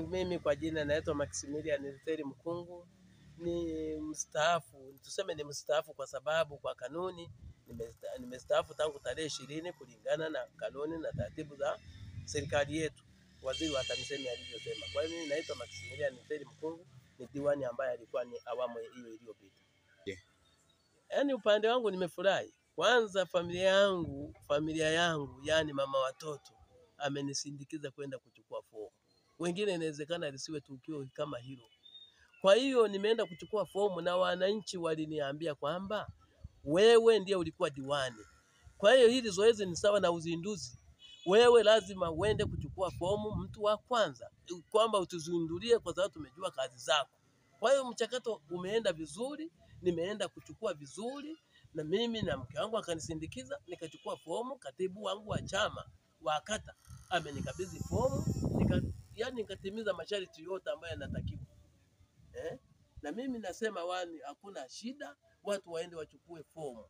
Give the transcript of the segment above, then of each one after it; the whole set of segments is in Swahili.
Mimi kwa jina naitwa Maximilian Niliteri Mkungu, ni mstaafu. Tuseme ni mstaafu kwa sababu kwa kanuni nimestaafu tangu tarehe 20 kulingana na kanuni na taratibu za serikali yetu, waziri wa TAMISEMI alivyosema. Kwa hiyo mimi naitwa Maximilian Niliteri Mkungu, ni diwani ambaye alikuwa ni awamu hiyo iliyopita. Yaani upande wangu nimefurahi. Kwanza familia yangu yani mama watoto amenisindikiza kwenda kuchukua fomu. Wengine inawezekana lisiwe tukio kama hilo. Kwa hiyo nimeenda kuchukua fomu na wananchi waliniambia kwamba wewe ndiye ulikuwa diwani. Kwa hiyo hili zoezi ni sawa na uzinduzi. Wewe lazima uende kuchukua fomu mtu wa kwanza, kwamba utuzindulie kwa sababu tumejua kazi zako. Kwa hiyo mchakato umeenda vizuri, nimeenda kuchukua vizuri, na mimi na mke wangu akanisindikiza nikachukua fomu. Katibu wangu wa chama wa kata amenikabidhi fomu, nikatimiza masharti yote ambayo yanatakiwa. Na mimi nasema hakuna shida, watu waende wachukue fomu.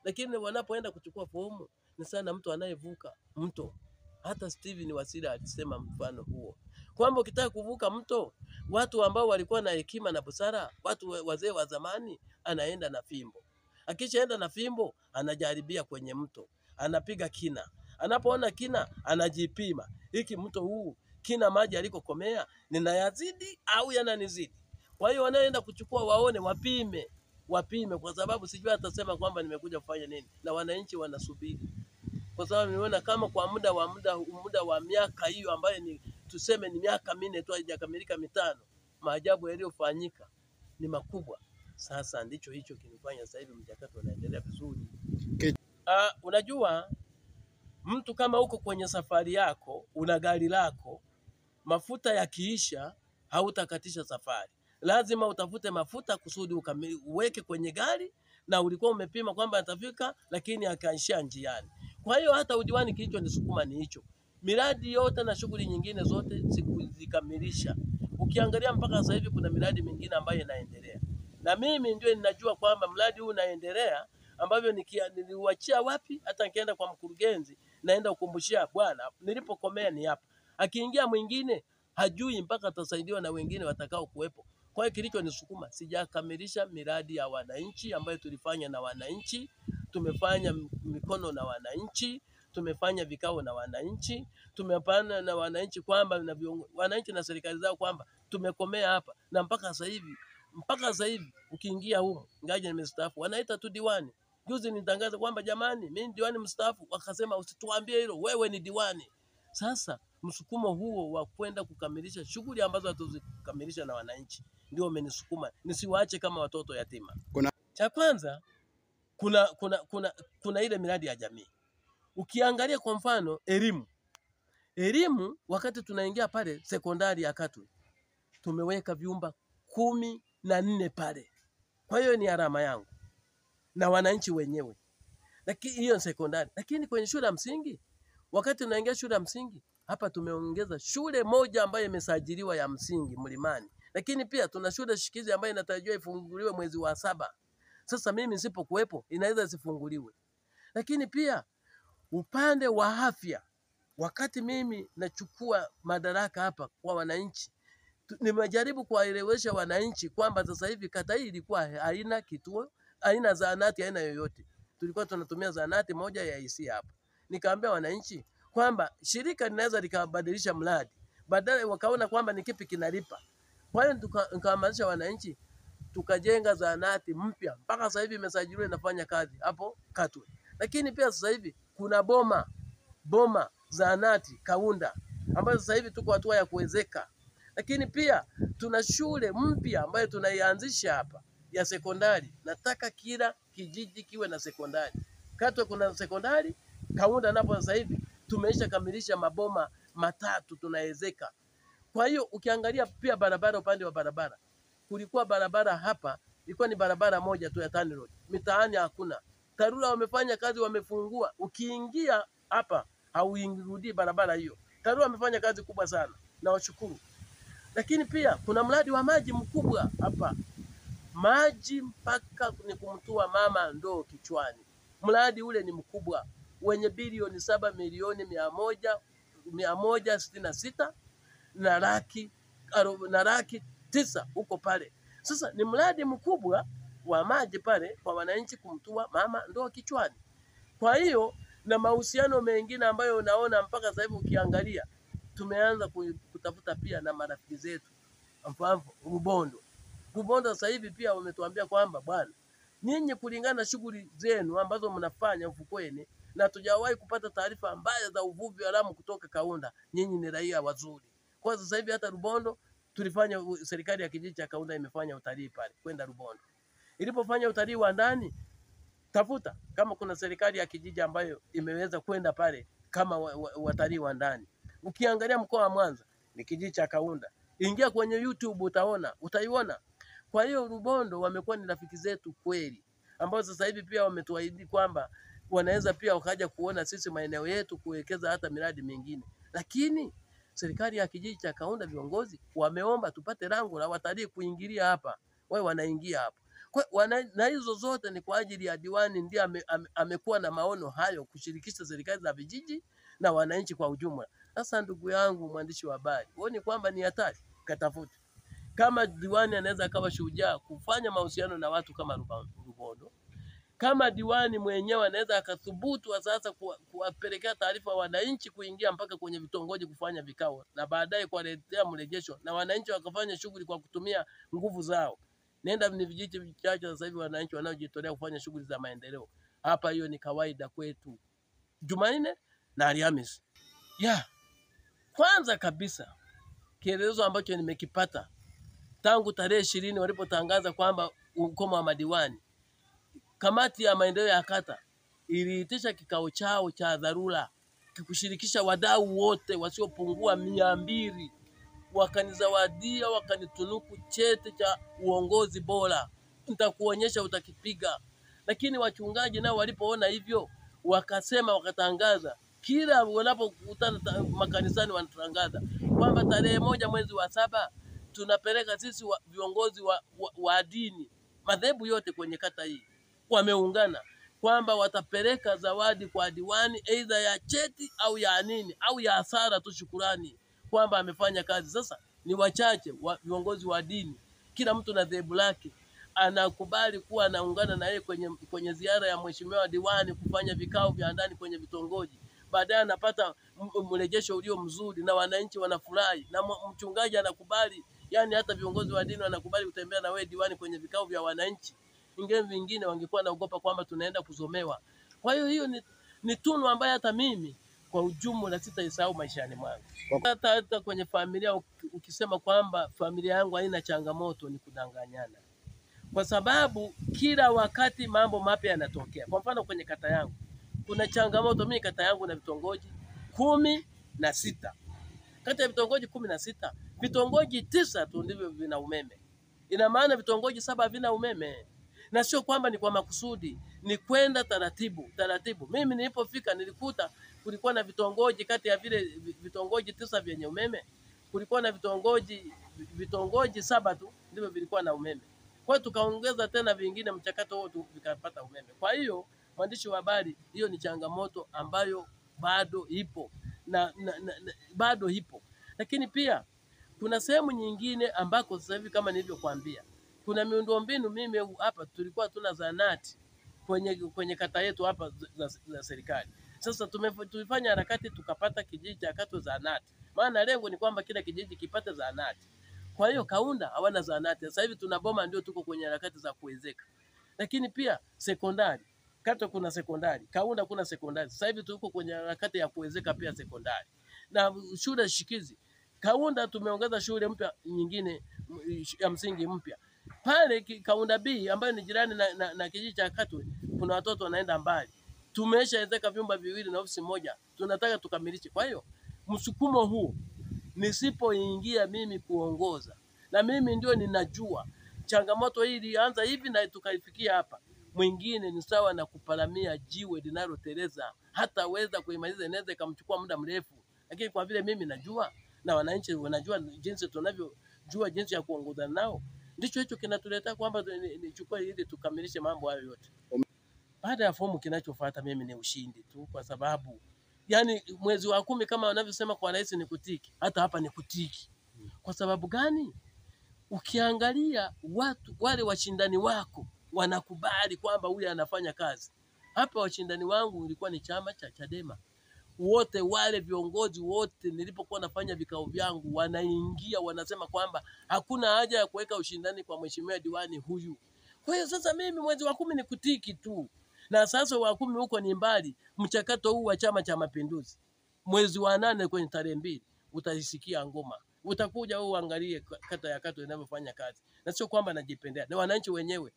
Lakini wanapoenda kuchukua fomu ni sana mtu anayevuka mto. Hata Steven Wasira alisema mfano huo, kwamba ukitaka kuvuka mto, watu ambao walikuwa na hekima na busara, watu wazee wa zamani, anaenda na fimbo. Akishaenda na fimbo, anajaribia kwenye mto, anapiga kina. Anapoona kina, anajipima. Hiki mto huu kina maji alikokomea ninayazidi au yananizidi? Kwa hiyo wanaenda kuchukua waone, wapime kwa sababu sijui atasema kwamba nimekuja kufanya nini, na wananchi wanasubiri. Kwa sababu nimeona kama kwa muda wa miaka hiyo ambayo ni tuseme ni miaka 4 tu haijakamilika 5, maajabu yaliyofanyika ni makubwa. Sasa ndicho hicho kinifanya sasa hivi mchakato unaendelea vizuri. Unajua mtu kama uko kwenye safari yako, una gari lako, mafuta yakiisha hautakatisha safari. Lazima utafute mafuta kusudi uweke kwenye gari, na ulikuwa umepima kwamba atafika lakini akaishia njiani. Kwa hiyo hata udiwani kilicho nisukuma ni hicho. Miradi yote na shughuli nyingine zote sikuzikamilisha. Ukiangalia mpaka sasa hivi kuna miradi mingine ambayo inaendelea. Na mimi ndio ninajua kwamba mradi huu unaendelea, ambavyo niliuachia wapi, hata nikienda kwa mkurugenzi naenda kukumbushia, bwana nilipokomea ni hapa. Akiingia mwingine hajui mpaka atasaidiwa na wengine watakao kuwepo. Kwa hiyo kilicho nisukuma, sijakamilisha miradi ya wananchi ambayo tulifanya na wananchi. Tumefanya mikono na wananchi, tumefanya vikao na wananchi, tumepana na wananchi kwamba wananchi na serikali zao kwamba tumekomea hapa. Na mpaka sasa hivi ukiingia huko ngaje nimestaafu, wanaita tu diwani. Juzi nitangaza kwamba jamani mimi diwani mstaafu, wakasema usituambie hilo, wewe ni diwani. Sasa msukumo huo wa kwenda kukamilisha shughuli ambazo hatuzikamilisha na wananchi ndio umenisukuma nisiwaache kama watoto yatima. Cha kwanza kuna ile miradi ya jamii. Ukiangalia kwa mfano elimu, wakati tunaingia pale sekondari ya Katwe tumeweka vyumba 14 pale. Kwa hiyo ni alama yangu na wananchi wenyewe. Lakini hiyo sekondari, lakini kwenye shule ya msingi, wakati tunaingia shule ya msingi hapa tumeongeza shule moja ambayo imesajiliwa ya msingi Mlimani. Lakini pia tuna shule shikizi ambayo inatarajiwa ifunguliwe mwezi wa 7. Sasa mimi nisipokuwepo inaweza isifunguliwe. Lakini pia upande wa afya, wakati mimi nachukua madaraka hapa kwa wananchi, nimejaribu kuwaelewesha wananchi kwamba sasa hivi kata hii ilikuwa haina kituo, haina zahanati, haina yoyote. Tulikuwa tunatumia zahanati moja ya IC hapa. Nikaambia wananchi kwamba shirika linaweza likabadilisha mradi, badala wakaona kwamba ni kipi kinalipa. Kwa hiyo nikahamasisha wananchi, tukajenga zahanati mpya mpaka sasa hivi imesajiliwa inafanya kazi hapo Katwe. Lakini pia sasa hivi kuna boma zahanati Kaunda ambayo sasa hivi tuko hatua ya kuwezeka. Lakini pia tuna shule mpya ambayo tunaianzisha hapa ya sekondari. Nataka kila kijiji kiwe na sekondari. Katwe kuna sekondari, Kaunda napo sasa hivi tumeisha kamilisha maboma 3 tunawezeka. Kwa hiyo ukiangalia pia barabara, upande wa barabara, kulikuwa barabara hapa ilikuwa ni barabara moja tu ya Tani Road. Mitaani hakuna. TARURA wamefanya kazi, wamefungua. Ukiingia hapa hauingirudi barabara hiyo. TARURA wamefanya kazi kubwa sana na washukuru. Lakini pia kuna mradi wa maji mkubwa hapa. Maji mpaka ni kumtua mama ndoo kichwani. Mradi ule ni mkubwa wenye bilioni 7,166. na laki 9 huko pale. Sasa ni mradi mkubwa wa maji pale kwa wananchi kumtua mama ndoo kichwani. Kwa hiyo na mahusiano mengine ambayo unaona mpaka sasa hivi ukiangalia tumeanza kutafuta pia na marafiki zetu. Mfano Rubondo sasa hivi pia wametuambia kwamba bwana, nyinyi kulingana na shughuli zenu ambazo mnafanya ufukweni na tujawahi kupata taarifa mbaya za uvuvi haramu kutoka Kaunda, nyinyi ni raia wazuri. Kwa sasa hivi hata Rubondo tulifanya, serikali ya kijiji cha Kaunda imefanya utalii pale kwenda Rubondo. Ilipofanya utalii wa ndani, tafuta kama kuna serikali ya kijiji ambayo imeweza kwenda pale kama watalii wa ndani. Ukiangalia mkoa wa Mwanza ni kijiji cha Kaunda. Ingia kwenye YouTube utaiona. Kwa hiyo Rubondo wamekuwa ni rafiki zetu kweli, ambao sasa hivi pia wametuahidi kwamba wanaweza pia wakaja kuona sisi maeneo yetu kuwekeza hata miradi mingine. Lakini serikali ya kijiji cha Kaunda viongozi wameomba tupate lango la watalii kuingilia hapa. Wao wanaingia hapa. Na hizo zote ni kwa ajili ya diwani, ndiye amekuwa na maono hayo kushirikisha serikali za vijiji na wananchi kwa ujumla. Sasa ndugu yangu mwandishi wa habari, uone kwamba ni hatari, katafute. Kama diwani anaweza akawa shujaa kufanya mahusiano na watu kama Rubondo, kama diwani mwenyewe anaweza akathubutu sasa kuwapelekea taarifa wananchi, kuingia mpaka kwenye vitongoji kufanya vikao na baadaye kuwaletea mrejesho na wananchi wakafanya shughuli kwa kutumia nguvu zao. Nenda ni vijiji vichache sasa hivi wananchi wanaojitolea kufanya shughuli za maendeleo. Hapa hiyo ni kawaida kwetu. Jumanne na Alhamisi. Kwanza kabisa kielelezo ambacho nimekipata tangu tarehe 20 walipotangaza kwamba ukomo wa madiwani, kamati ya maendeleo ya kata iliitisha kikao chao cha dharura kushirikisha wadau wote wasiopungua 200. Wakanizawadia, wakanitunuku cheti cha uongozi bora. Nitakuonyesha utakipiga. Lakini wachungaji nao walipoona hivyo wakasema, wakatangaza, kila wanapokutana makanisani wanatangaza kwamba tarehe 1 mwezi wa 7 tunapeleka sisi viongozi wa dini madhehebu yote kwenye kata hii wameungana kwamba watapeleka zawadi kwa diwani, aidha ya cheti au ya nini au ya hasara tu, shukurani kwamba amefanya kazi. Sasa ni wachache viongozi wa dini, kila mtu na dhehebu lake, anakubali kuwa anaungana na yeye kwenye ziara ya mheshimiwa diwani kufanya vikao vya ndani kwenye vitongoji. Baadaye anapata mrejesho ulio mzuri na wananchi wanafurahi na mchungaji anakubali, yani hata viongozi wa dini wanakubali kutembea na wewe diwani kwenye vikao vya wananchi. Ingawa vingine wangekuwa naogopa kwamba tunaenda kuzomewa. Kwa hiyo ni tunu ambayo hata mimi kwa ujumla sitaisahau maishani mwangu. Hata kwenye familia ukisema kwamba familia yangu haina changamoto ni kudanganyana. Kwa sababu kila wakati mambo mapya yanatokea. Kwa mfano kwenye kata yangu kuna changamoto. Mimi kata yangu na vitongoji 16. Kati ya vitongoji 16, vitongoji 9 tu ndivyo vina umeme. Ina maana vitongoji 7 havina umeme. Na sio kwamba ni kwa makusudi, ni kwenda taratibu. Mimi nilipofika nilikuta kulikuwa na vitongoji, kati ya vile vitongoji 9 vyenye umeme, kulikuwa na vitongoji 7 tu ndivyo vilikuwa na umeme. Kwa hiyo tukaongeza tena vingine, mchakato huo vikapata umeme. Kwa hiyo mwandishi wa habari, hiyo ni changamoto ambayo bado ipo bado ipo. Lakini pia kuna sehemu nyingine ambako sasa hivi kama nilivyokuambia kuna miundombinu. Mimi hapa tulikuwa tuna zahanati kwenye kata yetu hapa za serikali. Sasa tulifanya harakati tukapata kijiji cha Katwe zahanati. Maana lengo ni kwamba kila kijiji kipate zahanati. Kwa hiyo Kaunda hawana zahanati. Sasa hivi tuna Boma ndio tuko kwenye harakati za kuwezeka. Lakini pia sekondari. Katwe kuna sekondari, Kaunda kuna sekondari. Sasa hivi tuko kwenye harakati ya kuwezeka pia sekondari. Na shule shikizi. Kaunda tumeongeza shule mpya nyingine ya msingi mpya. Pale Kaunda B ambayo ni jirani na kijiji cha Katwe, kuna watoto wanaenda mbali. Tumeshaezeka vyumba 2 na ofisi moja. Tunataka tukamilishe. Kwa hiyo msukumo huu nisipoingia mimi kuongoza, na mimi ndio ninajua changamoto hii ilianza hivi na tukaifikia hapa. Mwingine ni sawa na kuparamia jiwe linaloteleza, hata weza kuimaliza, inaweza ikamchukua muda mrefu. Lakini kwa vile mimi najua na wananchi wanajua jinsi tunavyojua jinsi ya kuongoza nao, ndicho hicho kinatuleta kwamba nichukue ili tukamilishe mambo hayo yote. Baada ya fomu kinachofuata mimi ni ushindi tu, kwa sababu yani mwezi wa 10 kama wanavyosema kwa rais ni kutiki, hata hapa ni kutiki. Kwa sababu gani? Ukiangalia watu wale washindani wako wanakubali kwamba huyu anafanya kazi. Hapa washindani wangu ilikuwa ni chama cha Chadema. Wote wale viongozi wote nilipokuwa nafanya vikao vyangu wanaingia wanasema kwamba hakuna haja ya kuweka ushindani kwa mheshimiwa diwani huyu. Kwa hiyo sasa mimi mwezi wa 10 ni kutiki tu. Na sasa wa 10 huko ni mbali, mchakato huu wa Chama cha Mapinduzi. Mwezi wa 8 kwenye tarehe 2 utaisikia ngoma. Utakuja wewe uangalie kata ya Katwe inavyofanya kazi. Na sio kwamba najipendea, ni wananchi wenyewe.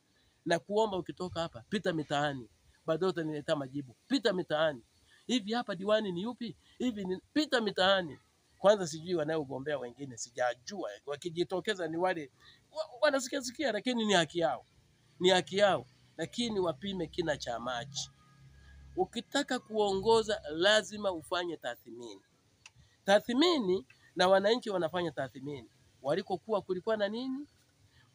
Na kuomba ukitoka hapa, pita mitaani. Baadaye utaniletea majibu. Pita mitaani. Hivi hapa diwani ni yupi? Hivi ni pita mitaani. Kwanza sijui wanaogombea wengine, sijajua. Wakijitokeza ni wale wanasikia lakini ni haki yao. Ni haki yao, lakini wapime kina cha maji. Ukitaka kuongoza lazima ufanye tathmini. Tathmini, na wananchi wanafanya tathmini. Walikokuwa kulikuwa na nini?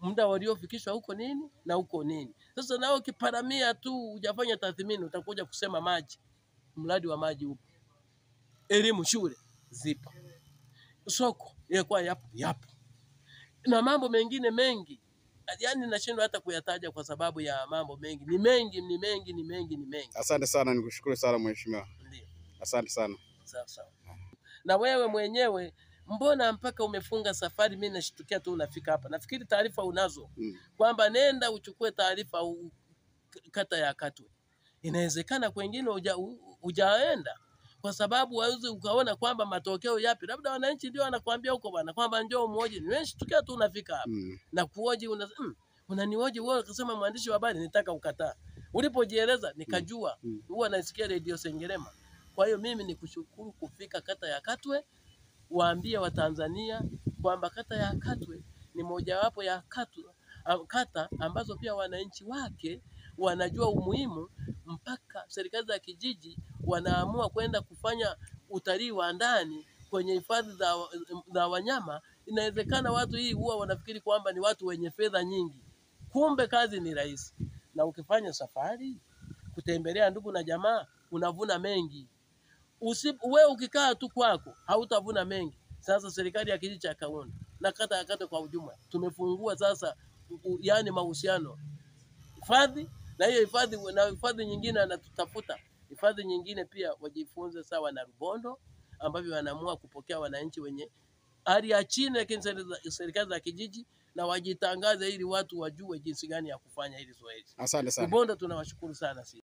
Muda waliofikishwa huko nini? Na huko nini? Sasa nao ukiparamia tu hujafanya tathmini utakuja kusema maji. Mradi wa maji upo. Elimu shule zipo. Soko yalikuwa yapo. Na mambo mengine mengi. Yaani nashindwa hata kuyataja kwa sababu ya mambo mengi. Ni mengi. Asante sana, nikushukuru sana mheshimiwa. Ndio. Asante sana. Sawa. Na wewe mwenyewe mbona mpaka umefunga safari? Mimi nashtukia tu unafika hapa. Nafikiri taarifa unazo. Kwamba nenda uchukue taarifa kata ya Katwe. Inawezekana kwingine hujaenda kwa sababu waweze ukaona kwamba matokeo yapi. Labda wananchi ndio wanakuambia huko bwana kwamba njoo muoje. Nimeshtukia tu unafika hapa. Na kuoje unanihoji wewe ukasema mwandishi wa habari, nitaka ukataa. Ulipojieleza nikajua huwa nasikia Radio Sengerema. Kwa hiyo mimi nikushukuru kufika kata ya Katwe. Waambie Watanzania kwamba kata ya Katwe ni mojawapo ya kata ambazo pia wananchi wake wanajua umuhimu, mpaka serikali za kijiji wanaamua kwenda kufanya utalii wa ndani kwenye hifadhi za wanyama. Inawezekana watu hii huwa wanafikiri kwamba ni watu wenye fedha nyingi. Kumbe kazi ni rahisi. Na ukifanya safari kutembelea ndugu na jamaa unavuna mengi. Wewe ukikaa tu kwako hautavuna mengi. Sasa serikali ya kijiji cha Kaunda na kata ya Katwe kwa ujumla tumefungua sasa yani mahusiano. Hifadhi na hiyo hifadhi na hifadhi nyingine anatutafuta. Hifadhi nyingine pia wajifunze sawa na Rubondo ambavyo wanaamua kupokea wananchi wenye hali ya chini, lakini serikali za kijiji na wajitangaze ili watu wajue jinsi gani ya kufanya hili zoezi. Asante sana. Rubondo tunawashukuru sana sisi.